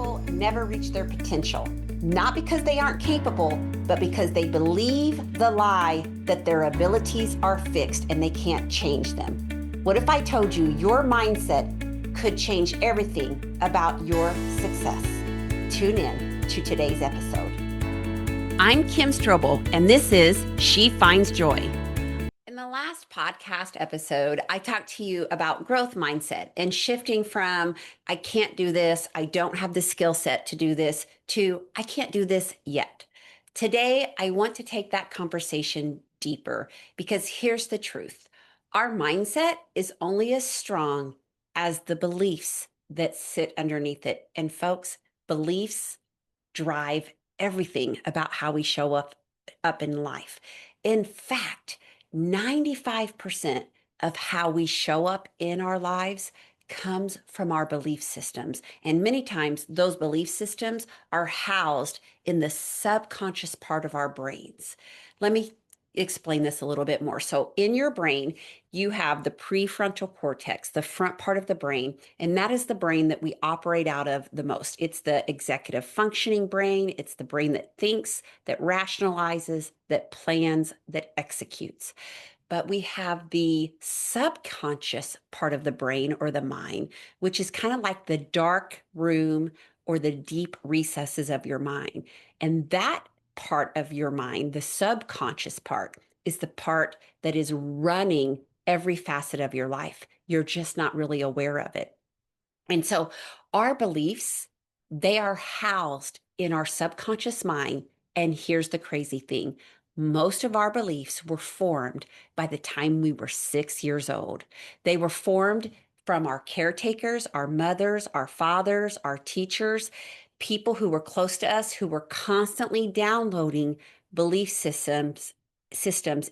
people never reach their potential, not because they aren't capable, but because they believe the lie that their abilities are fixed and they can't change them. What if I told you your mindset could change everything about your success? Tune in to today's episode. I'm Kim Strobel, and this is She Finds Joy. In the last podcast episode, I talked to you about growth mindset and shifting from I can't do this, I don't have the skill set to do this, to I can't do this yet. Today, I want to take that conversation deeper because here's the truth. Our mindset is only as strong as the beliefs that sit underneath it. And folks, beliefs drive everything about how we show up in life. In fact, 95% of how we show up in our lives comes from our belief systems. And many times those belief systems are housed in the subconscious part of our brains. Let me explain this a little bit more. So in your brain, you have the prefrontal cortex, the front part of the brain, and that is the brain that we operate out of the most. It's the executive functioning brain. It's the brain that thinks, that rationalizes, that plans, that executes. But we have the subconscious part of the brain or the mind, which is kind of like the dark room or the deep recesses of your mind. And that part of your mind, the subconscious part, is the part that is running every facet of your life. You're just not really aware of it. And so our beliefs, they are housed in our subconscious mind. And here's the crazy thing. Most of our beliefs were formed by the time we were 6 years old. They were formed from our caretakers, our mothers, our fathers, our teachers, people who were close to us, who were constantly downloading belief systems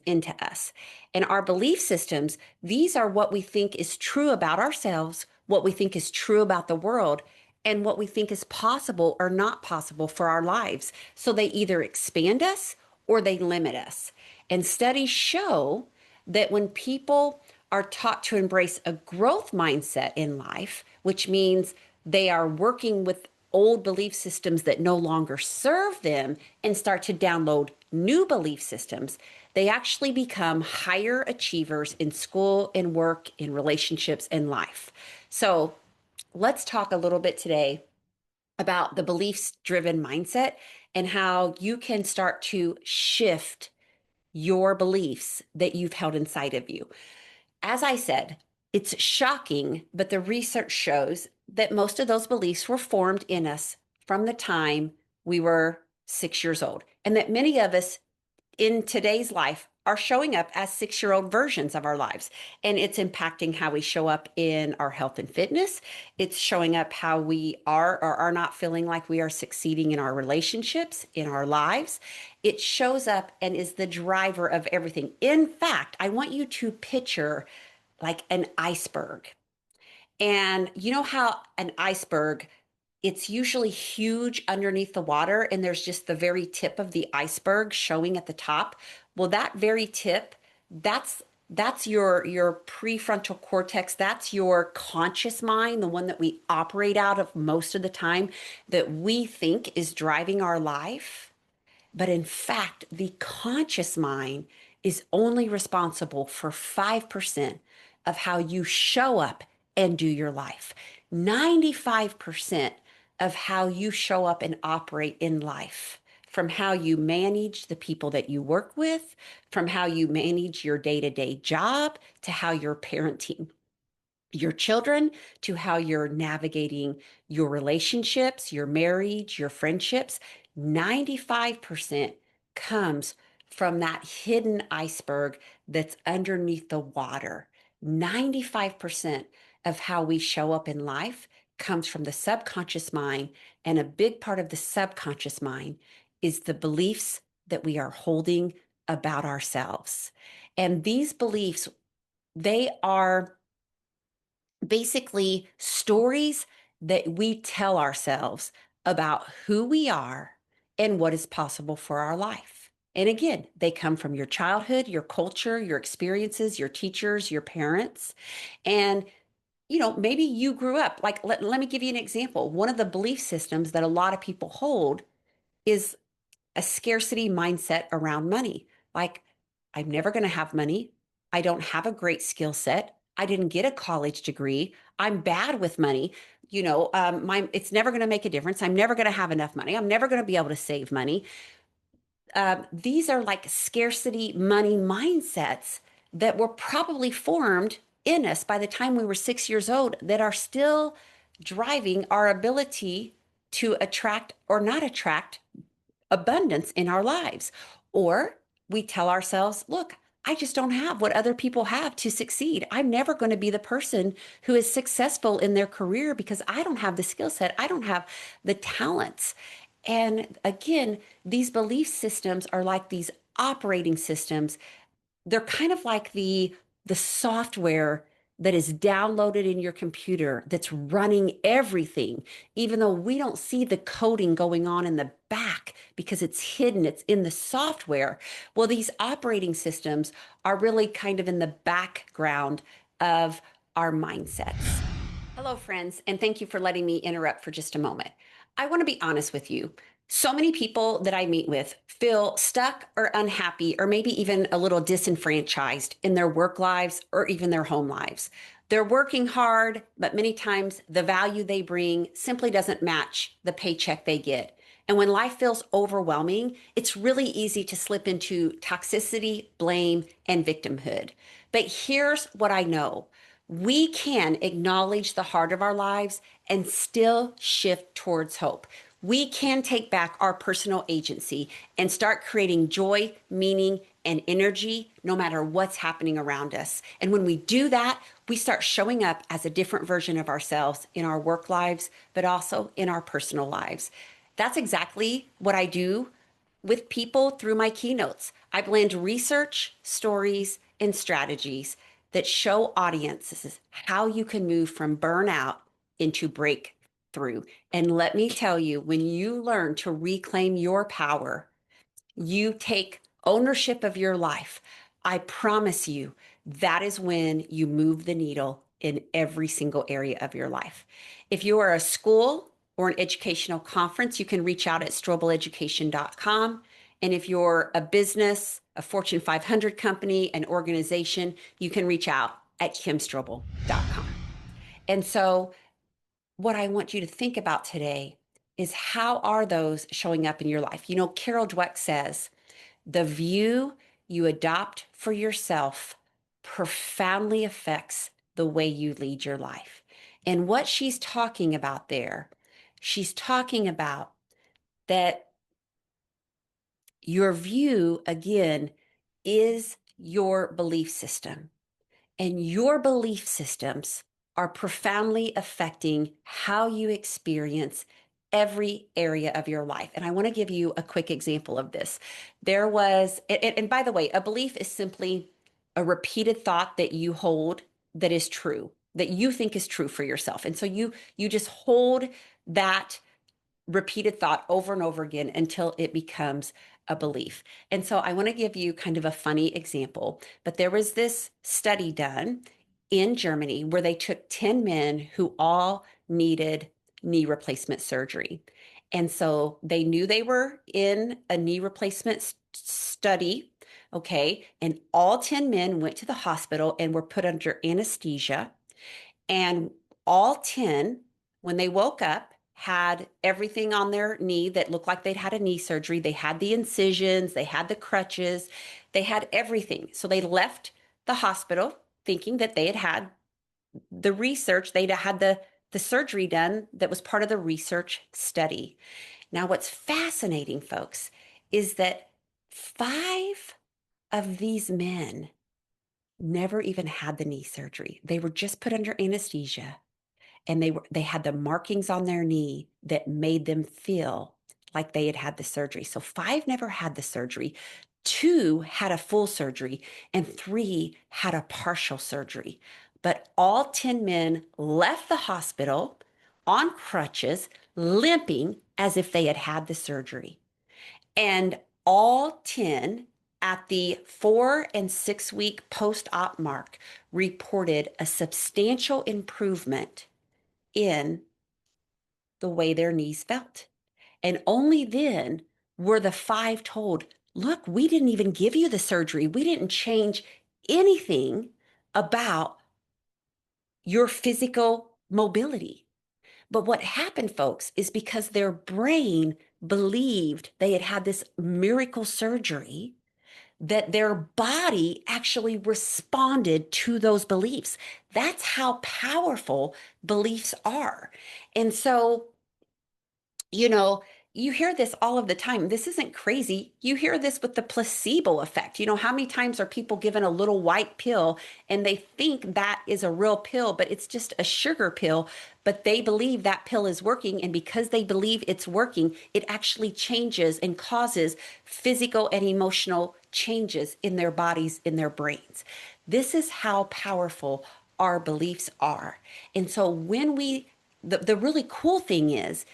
into us. And our belief systems, these are what we think is true about ourselves, what we think is true about the world, and what we think is possible or not possible for our lives. So they either expand us or they limit us. And studies show that when people are taught to embrace a growth mindset in life, which means they are working with old belief systems that no longer serve them and start to download new belief systems, they actually become higher achievers in school, in work, in relationships, in life. So let's talk a little bit today about the beliefs driven mindset and how you can start to shift your beliefs that you've held inside of you. As I said, it's shocking, but the research shows that most of those beliefs were formed in us from the time we were 6 years old, and that many of us in today's life are showing up as 6-year-old versions of our lives. And it's impacting how we show up in our health and fitness. It's showing up how we are or are not feeling like we are succeeding in our relationships, in our lives. It shows up and is the driver of everything. In fact, I want you to picture like an iceberg. And you know how an iceberg, it's usually huge underneath the water, and there's just the very tip of the iceberg showing at the top. Well, that very tip, that's your prefrontal cortex. That's your conscious mind, the one that we operate out of most of the time, that we think is driving our life. But in fact, the conscious mind is only responsible for 5% of how you show up and do your life. 95% of how you show up and operate in life, from how you manage the people that you work with, from how you manage your day-to-day job, to how you're parenting your children, to how you're navigating your relationships, your marriage, your friendships. 95% comes from that hidden iceberg that's underneath the water. 95% of how we show up in life comes from the subconscious mind, and a big part of the subconscious mind is the beliefs that we are holding about ourselves. And these beliefs, they are basically stories that we tell ourselves about who we are and what is possible for our life. And again, they come from your childhood, your culture, your experiences, your teachers, your parents. And maybe you grew up, like, let me give you an example. One of the belief systems that a lot of people hold is a scarcity mindset around money. Like, I'm never going to have money. I don't have a great skill set. I didn't get a college degree. I'm bad with money. It's never going to make a difference. I'm never going to have enough money. I'm never going to be able to save money. These are like scarcity money mindsets that were probably formed in us by the time we were 6 years old that are still driving our ability to attract or not attract abundance in our lives. Or we tell ourselves, look, I just don't have what other people have to succeed. I'm never going to be the person who is successful in their career because I don't have the skill set. I don't have the talents. And again, these belief systems are like these operating systems. They're kind of like the software that is downloaded in your computer that's running everything, even though we don't see the coding going on in the back because it's hidden, it's in the software. Well, these operating systems are really kind of in the background of our mindsets. Hello, friends, and thank you for letting me interrupt for just a moment. I want to be honest with you. So many people that I meet with feel stuck or unhappy, or maybe even a little disenfranchised in their work lives or even their home lives. They're working hard, but many times the value they bring simply doesn't match the paycheck they get. And when life feels overwhelming, it's really easy to slip into toxicity, blame, and victimhood. But here's what I know: we can acknowledge the heart of our lives and still shift towards hope. We can take back our personal agency and start creating joy, meaning, and energy no matter what's happening around us. And when we do that, we start showing up as a different version of ourselves in our work lives, but also in our personal lives. That's exactly what I do with people through my keynotes. I blend research, stories, and strategies that show audiences how you can move from burnout into breakthrough. And let me tell you, when you learn to reclaim your power, you take ownership of your life. I promise you, that is when you move the needle in every single area of your life. If you are a school or an educational conference, you can reach out at strobeleducation.com. And if you're a business, a Fortune 500 company, an organization, you can reach out at kimstrobel.com. And so, what I want you to think about today is, how are those showing up in your life? Carol Dweck says, the view you adopt for yourself profoundly affects the way you lead your life. And what she's talking about there, she's talking about that your view, again, is your belief system. And your belief systems are profoundly affecting how you experience every area of your life. And I want to give you a quick example of this. And by the way, a belief is simply a repeated thought that you hold that is true, that you think is true for yourself. And so you just hold that repeated thought over and over again until it becomes a belief. And so I want to give you kind of a funny example, but there was this study done in Germany where they took 10 men who all needed knee replacement surgery. And so they knew they were in a knee replacement study. Okay. And all 10 men went to the hospital and were put under anesthesia. And all 10, when they woke up, had everything on their knee that looked like they'd had a knee surgery. They had the incisions, they had the crutches, they had everything. So they left the hospital thinking that they had had the research, they'd had the surgery done that was part of the research study. Now, what's fascinating, folks, is that 5 of these men never even had the knee surgery. They were just put under anesthesia, and they had the markings on their knee that made them feel like they had had the surgery. So 5 never had the surgery, 2 had a full surgery, and 3 had a partial surgery. But all 10 men left the hospital on crutches, limping as if they had had the surgery. And all 10 at the 4 and 6 week post-op mark reported a substantial improvement in the way their knees felt. And only then were the 5 told, look, we didn't even give you the surgery. We didn't change anything about your physical mobility. But what happened, folks, is because their brain believed they had had this miracle surgery, that their body actually responded to those beliefs. That's how powerful beliefs are. And so, you know, you hear this all of the time. This isn't crazy. You hear this with the placebo effect. How many times are people given a little white pill and they think that is a real pill, but it's just a sugar pill, but they believe that pill is working. And because they believe it's working, it actually changes and causes physical and emotional changes in their bodies, in their brains. This is how powerful our beliefs are. And so the really cool thing is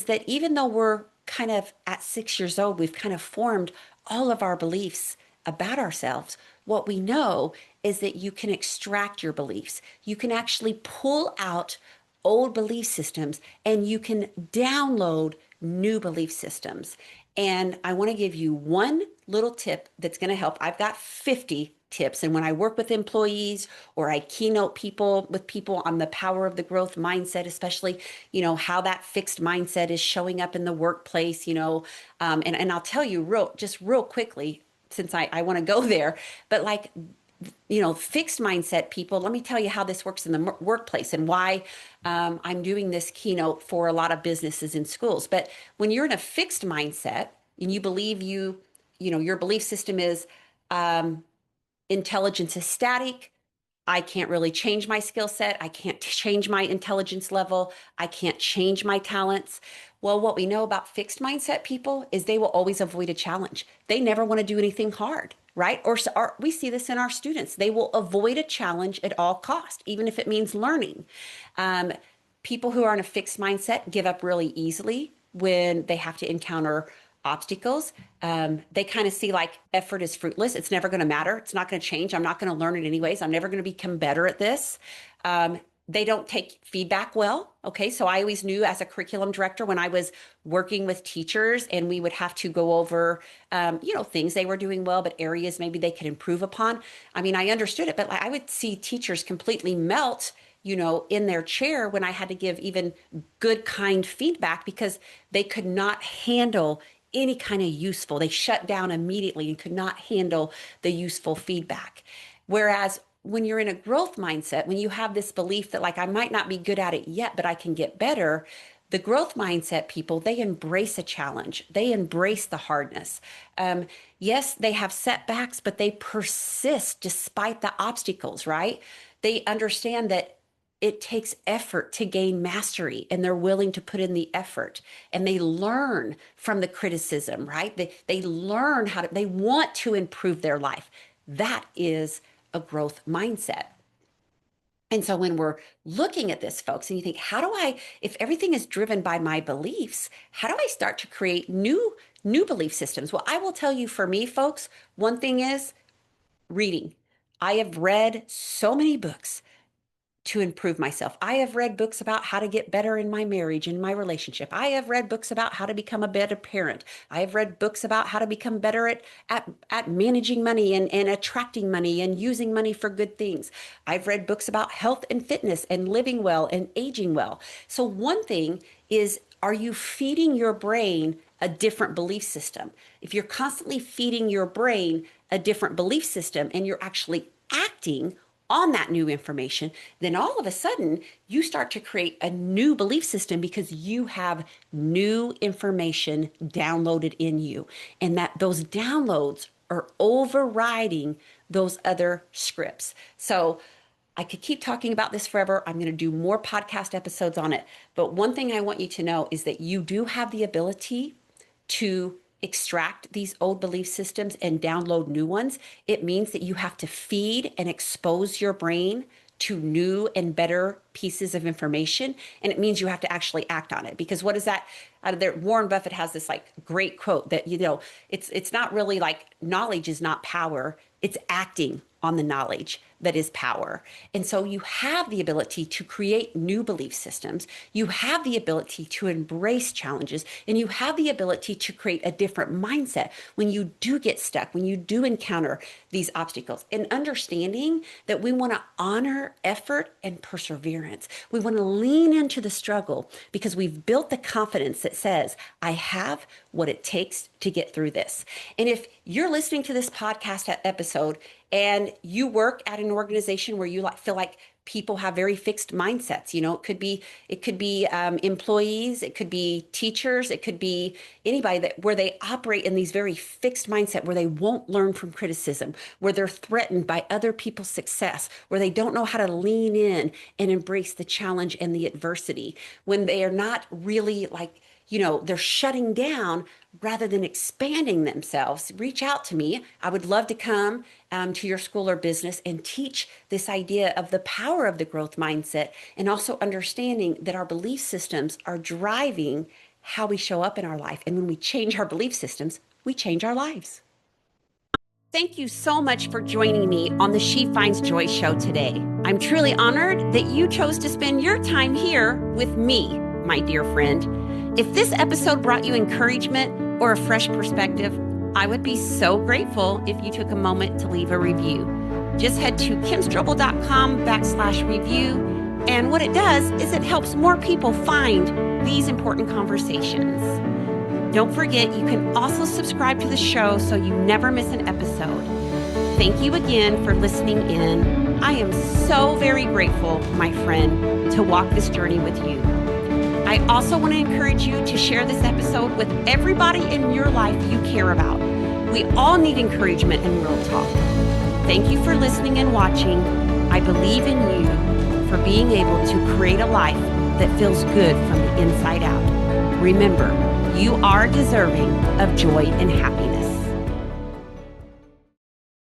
that even though we're kind of at 6 years old, we've kind of formed all of our beliefs about ourselves. What we know is that you can extract your beliefs. You can actually pull out old belief systems and you can download new belief systems. And I want to give you one little tip that's going to help. I've got 50 tips. And when I work with employees or I keynote people on the power of the growth mindset, especially, how that fixed mindset is showing up in the workplace, and I'll tell you real quickly, since I want to go there, but like, fixed mindset people, let me tell you how this works in the workplace and why I'm doing this keynote for a lot of businesses and schools. But when you're in a fixed mindset and you believe your belief system is intelligence is static. I can't really change my skill set. I can't change my intelligence level. I can't change my talents. Well, what we know about fixed mindset people is they will always avoid a challenge. They never want to do anything hard, right? Or we see this in our students. They will avoid a challenge at all cost, even if it means learning. People who are in a fixed mindset give up really easily when they have to encounter obstacles. They kind of see like effort is fruitless. It's never going to matter. It's not going to change. I'm not going to learn it anyways. I'm never going to become better at this. They don't take feedback well. Okay. So I always knew as a curriculum director when I was working with teachers and we would have to go over, things they were doing well, but areas maybe they could improve upon. I mean, I understood it, but like, I would see teachers completely melt in their chair when I had to give even good, kind feedback because they could not handle any kind of they shut down immediately and could not handle the useful feedback. Whereas when you're in a growth mindset, when you have this belief that like, I might not be good at it yet, but I can get better, the growth mindset people, they embrace a challenge. They embrace the hardness. Yes, they have setbacks, but they persist despite the obstacles, right? They understand that it takes effort to gain mastery and they're willing to put in the effort and they learn from the criticism, right? They learn they want to improve their life. That is a growth mindset. And so when we're looking at this, folks, and you think, if everything is driven by my beliefs, how do I start to create new belief systems? Well, I will tell you for me, folks, one thing is reading. I have read so many books to improve myself. I have read books about how to get better in my marriage, in my relationship. I have read books about how to become a better parent. I have read books about how to become better at managing money and attracting money and using money for good things. I've read books about health and fitness and living well and aging well. So one thing is, are you feeding your brain a different belief system? If you're constantly feeding your brain a different belief system and you're actually acting on that new information, then all of a sudden you start to create a new belief system because you have new information downloaded in you. And that those downloads are overriding those other scripts. So I could keep talking about this forever. I'm going to do more podcast episodes on it. But one thing I want you to know is that you do have the ability to extract these old belief systems and download new ones. It means that you have to feed and expose your brain to new and better pieces of information. And it means you have to actually act on it. Because what is that out of there? Warren Buffett has this like great quote that, it's not really like knowledge is not power. It's acting on the knowledge that is power. And so you have the ability to create new belief systems. You have the ability to embrace challenges, and you have the ability to create a different mindset when you do get stuck, when you do encounter these obstacles. And understanding that we want to honor effort and perseverance. We want to lean into the struggle because we've built the confidence that says, I have what it takes to get through this. And if you're listening to this podcast episode and you work at an organization where you feel like people have very fixed mindsets, it could be employees, it could be teachers, it could be anybody where they operate in these very fixed mindset, where they won't learn from criticism, where they're threatened by other people's success, where they don't know how to lean in and embrace the challenge and the adversity, when they are not really they're shutting down rather than expanding themselves. Reach out to me. I would love to come to your school or business and teach this idea of the power of the growth mindset, and also understanding that our belief systems are driving how we show up in our life. And when we change our belief systems, we change our lives. Thank you so much for joining me on the She Finds Joy show today. I'm truly honored that you chose to spend your time here with me, my dear friend. If this episode brought you encouragement or a fresh perspective, I would be so grateful if you took a moment to leave a review. Just head to kimstrobel.com/review. And what it does is it helps more people find these important conversations. Don't forget, you can also subscribe to the show so you never miss an episode. Thank you again for listening in. I am so very grateful, my friend, to walk this journey with you. I also want to encourage you to share this episode with everybody in your life you care about. We all need encouragement and real talk. Thank you for listening and watching. I believe in you for being able to create a life that feels good from the inside out. Remember, you are deserving of joy and happiness.